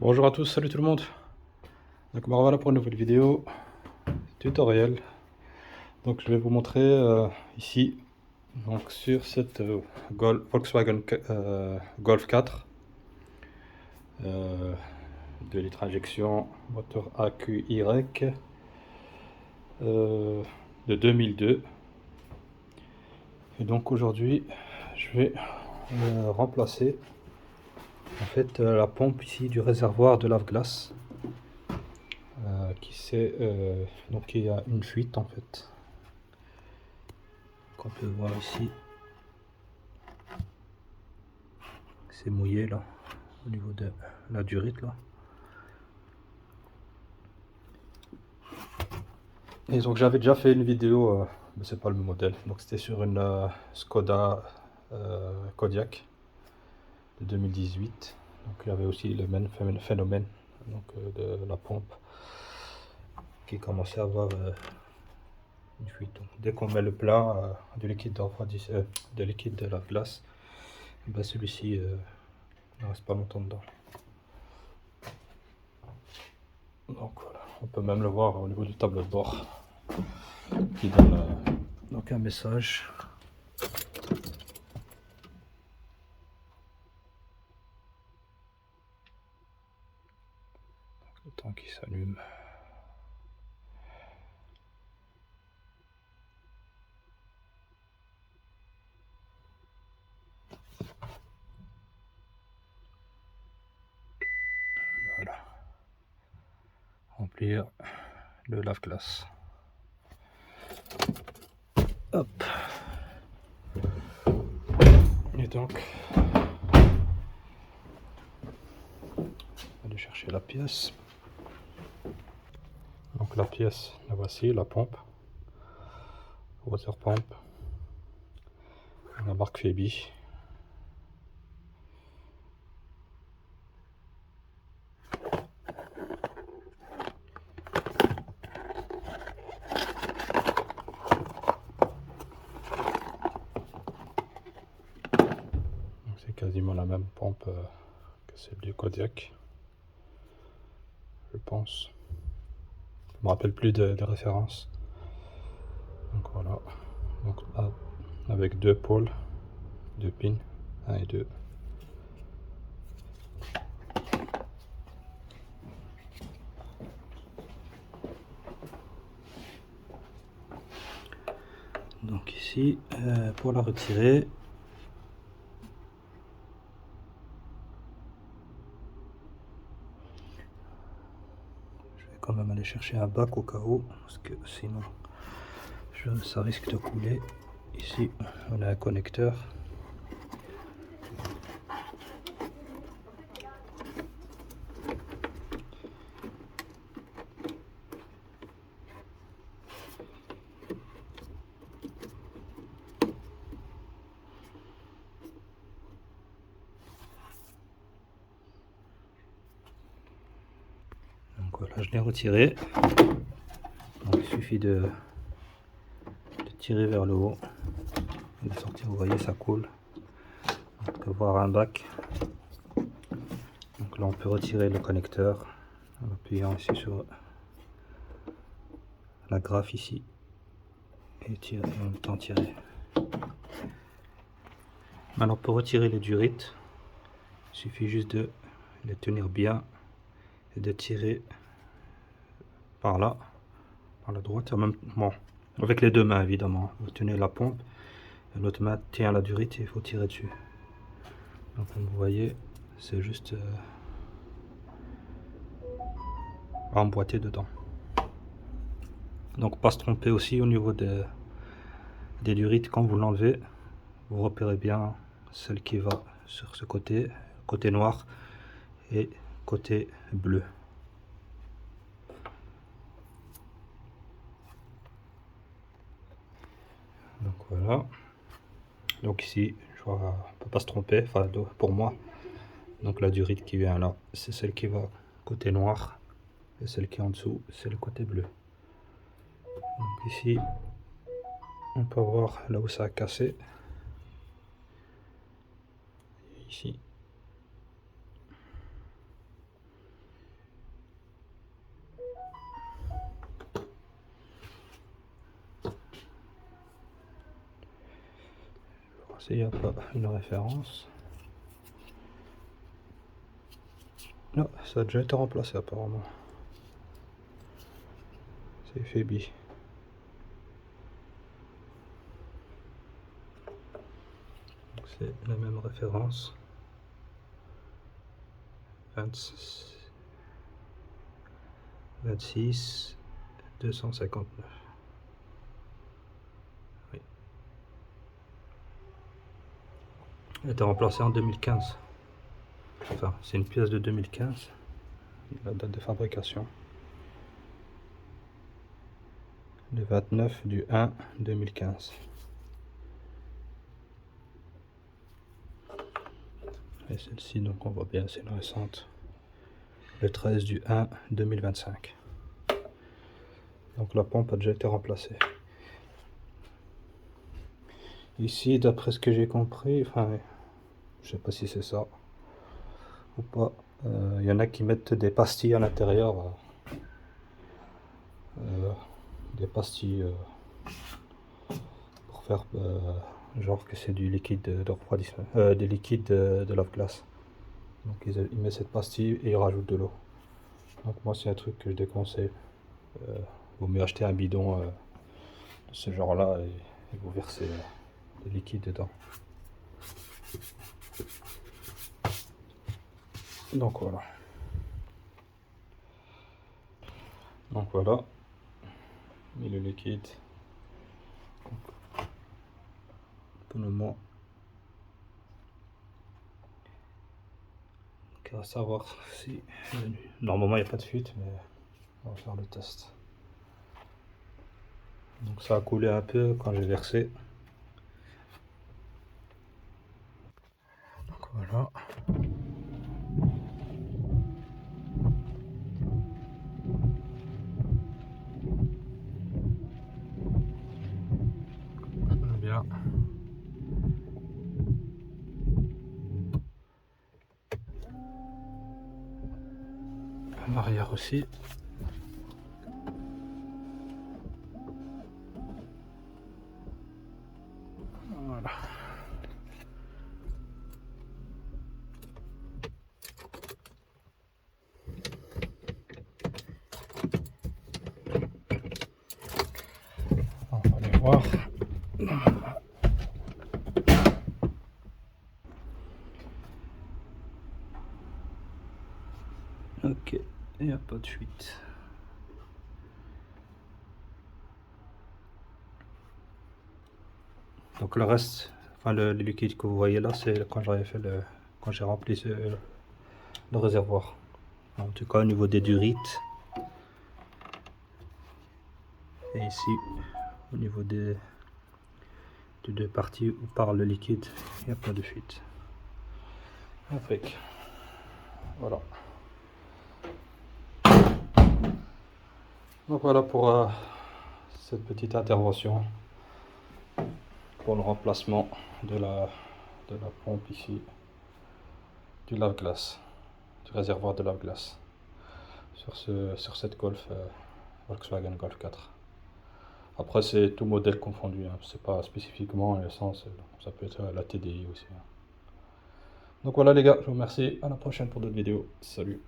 Bonjour à tous, salut tout le monde. Donc voilà pour une nouvelle vidéo tutoriel. Donc je vais vous montrer ici donc sur cette Volkswagen Golf 4 2 litres injection moteur AQY de 2002. Et donc aujourd'hui je vais remplacer en fait la pompe ici du réservoir de lave-glace. Donc il y a une fuite en fait qu'on peut voir ici, c'est mouillé là au niveau de la durite là. Et donc j'avais déjà fait une vidéo, mais c'est pas le même modèle, donc c'était sur une Skoda Kodiaq de 2018. Donc il y avait aussi le même phénomène donc, de la pompe qui commençait à avoir une fuite. Donc, dès qu'on met le plat de liquide de liquide de la glace, ben celui-ci ne reste pas longtemps dedans. Donc voilà, on peut même le voir au niveau du tableau de bord qui donne donc un message. Le temps qui s'allume. Voilà. Remplir le lave-glace. Hop. Et donc, aller chercher la pièce. Donc la pièce, la voici, la pompe. Water pump. La marque Febi. C'est quasiment la même pompe que celle du Kodiaq, je pense. Je me rappelle plus de référence. Donc voilà. Donc là, avec deux pôles, deux pins, 1 et 2. Donc ici, pour la retirer, je vais quand même aller chercher un bac au cas où, parce que sinon ça risque de couler. Ici, on a un connecteur. Donc voilà, je l'ai retiré. Donc, il suffit de tirer vers le haut et de sortir. Vous voyez, ça coule. On peut voir un bac. Donc là, on peut retirer le connecteur en appuyant ici sur la graffe ici et tirer, en même temps tirer. Maintenant, pour retirer les durites, il suffit juste de les tenir bien et de tirer par là, par la droite, en même bon, avec les deux mains évidemment. Vous tenez la pompe et l'autre main tient la durite et il faut tirer dessus. Donc comme vous voyez, c'est juste emboîter dedans. Donc pas se tromper aussi au niveau des durites. Quand vous l'enlevez, vous repérez bien celle qui va sur ce côté, côté noir et côté bleu. Donc voilà. Donc ici, on ne peut pas se tromper, enfin pour moi. Donc la durite qui vient là, c'est celle qui va côté noir, et celle qui est en dessous, c'est le côté bleu. Donc ici, on peut voir là où ça a cassé. Ici. s'il n'y a pas une référence. Non, ça a déjà été remplacé apparemment. C'est Phoebe. C'est la même référence. 26 259. Oui. Elle a été remplacée en 2015. Enfin, c'est une pièce de 2015. La date de fabrication. Le 29 du 1 2015. Et celle-ci, donc on voit bien, c'est une récente. Le 13 du 1 2025. Donc la pompe a déjà été remplacée. Ici, d'après ce que j'ai compris, enfin, je sais pas si c'est ça ou pas, il y en a qui mettent des pastilles à l'intérieur. Des pastilles pour faire genre que c'est du liquide de refroidissement, des liquides de lave-glace. Donc ils mettent cette pastille et ils rajoutent de l'eau. Donc moi c'est un truc que je déconseille. Vaut mieux acheter un bidon de ce genre là et vous versez le liquide dedans. Donc voilà. Donc voilà. Et le liquide. Pour le moment. À savoir si. Normalement il n'y a pas de fuite, mais on va faire le test. Donc ça a coulé un peu quand j'ai versé. Donc voilà. Bien. En arrière aussi. Voilà. On va aller voir. Ok, il n'y a pas de fuite. Donc le reste, enfin le liquide que vous voyez là, c'est quand j'avais fait quand j'ai rempli le réservoir. En tout cas au niveau des durites. Et ici, au niveau des deux parties où part le liquide, il n'y a pas de fuite. Impec. Voilà. Donc voilà pour cette petite intervention pour le remplacement de la pompe ici, du lave-glace, du réservoir de lave-glace sur cette Golf, Volkswagen Golf 4. Après c'est tout modèle confondu, hein. C'est pas spécifiquement l'essence, ça peut être la TDI aussi, hein. Donc voilà les gars, je vous remercie, à la prochaine pour d'autres vidéos, salut.